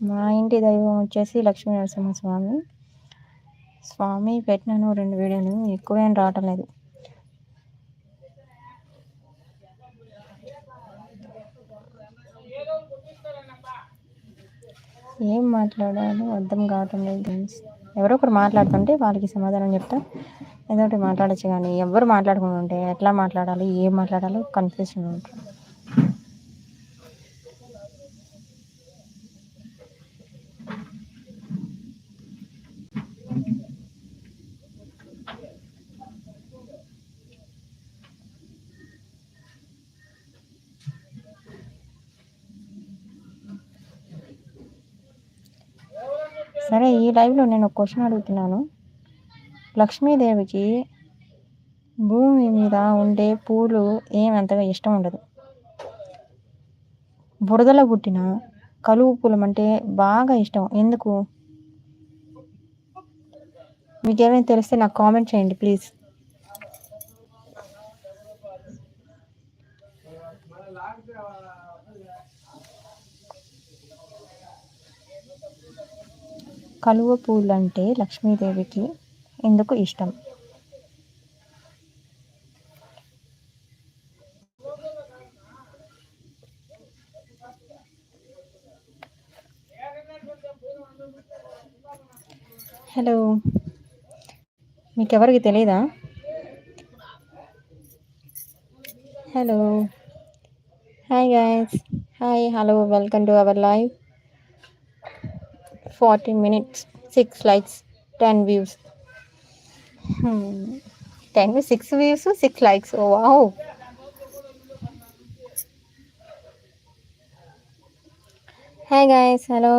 మా ఇంటి దైవం వచ్చేసి లక్ష్మీ నరసింహస్వామి. స్వామి పెట్టినాను 2 వీడియోలు, ఎక్కువేం రావటం లేదు. ఏం మాట్లాడాలో అర్థం కావటం లేదు గైస్. ఎవరో ఒకరు మాట్లాడుతుంటే వాళ్ళకి సమాధానం చెప్తా. ఏదో ఒకటి మాట్లాడచ్చు, కానీ ఎవరు మాట్లాడుకుంటూ ఉంటే ఎట్లా మాట్లాడాలి, ఏం మాట్లాడాలో కన్ఫ్యూజన్ ఉంటుంది. సరే, ఈ లైవ్లో నేను ఒక క్వశ్చన్ అడుగుతున్నాను. లక్ష్మీదేవికి భూమి మీద ఉండే పూలు ఏమంతగా ఇష్టం ఉండదు. బురదలో పుట్టిన కలువ పూలం అంటే బాగా ఇష్టం. ఎందుకు? మీకేమైనా తెలిస్తే నాకు కామెంట్ చేయండి ప్లీజ్. కలువ పూలు అంటే లక్ష్మీదేవికి ఎందుకు ఇష్టం? హలో, మీకెవరికి తెలీదా? Hello, hi guys, hi, hello, welcome to our live. 40 minutes, 6 likes, 10 views. 10 with 6 views, 6 likes. Oh wow. Hi guys, hello.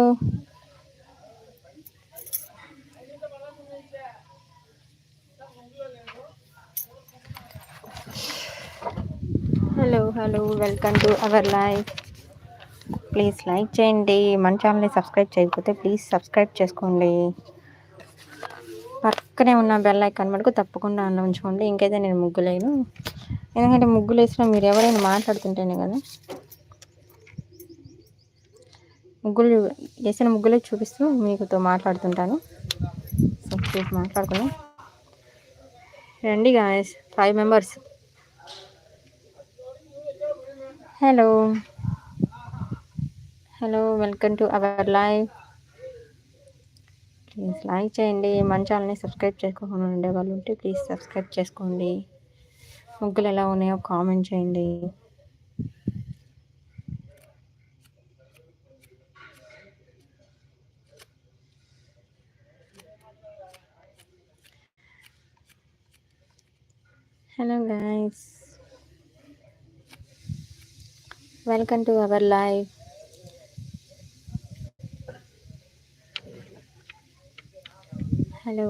Hello, welcome to our live. Please like చేయండి. మన ఛానల్ని సబ్స్క్రైబ్ చేయకపోతే ప్లీజ్ సబ్స్క్రైబ్ చేసుకోండి. పక్కనే ఉన్న bell icon మటుకు తప్పకుండా ఆన్లో ఉంచుకోండి. ఇంకైతే నేను ముగ్గులేను, ఎందుకంటే ముగ్గులు వేసినా మీరు ఎవరైనా మాట్లాడుతుంటేనే కదా. ముగ్గులు వేసిన ముగ్గులే చూపిస్తూ మీకుతో మాట్లాడుతుంటాను. సో ప్లీజ్ మాట్లాడుకుని రండి guys, 5 members. Hello, welcome to our live. Please like చేయండి. మన ఛానల్ని సబ్స్క్రైబ్ చేసుకోకుండా ఉండే వాళ్ళు ఉంటే ప్లీజ్ సబ్స్క్రైబ్ చేసుకోండి. ముగ్గులు ఎలా ఉన్నాయో కామెంట్ చేయండి. Hello guys, welcome to our live. Hello,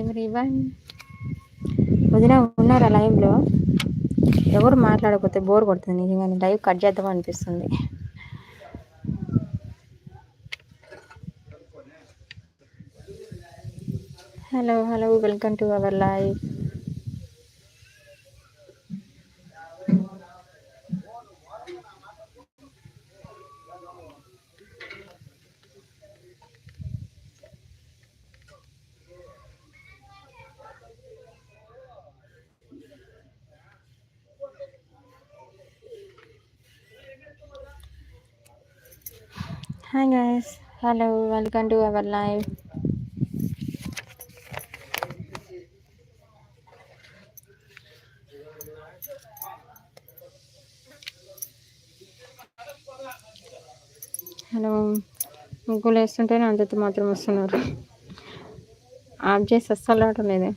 everyone. వదిన ఉన్నారా లైవ్లో? ఎవరు మాట్లాడకపోతే బోర్ కొడుతుంది నిజంగానే. లైవ్ కట్ చేద్దాం అనిపిస్తుంది. Hello, welcome to our live. Hi guys, hello, welcome to our live. Hello, ముగ్గులు వేస్తుంటేనే అంత మాత్రం వస్తున్నారు. ఆఫ్ చేసి అస్సలు రావటం లేదే.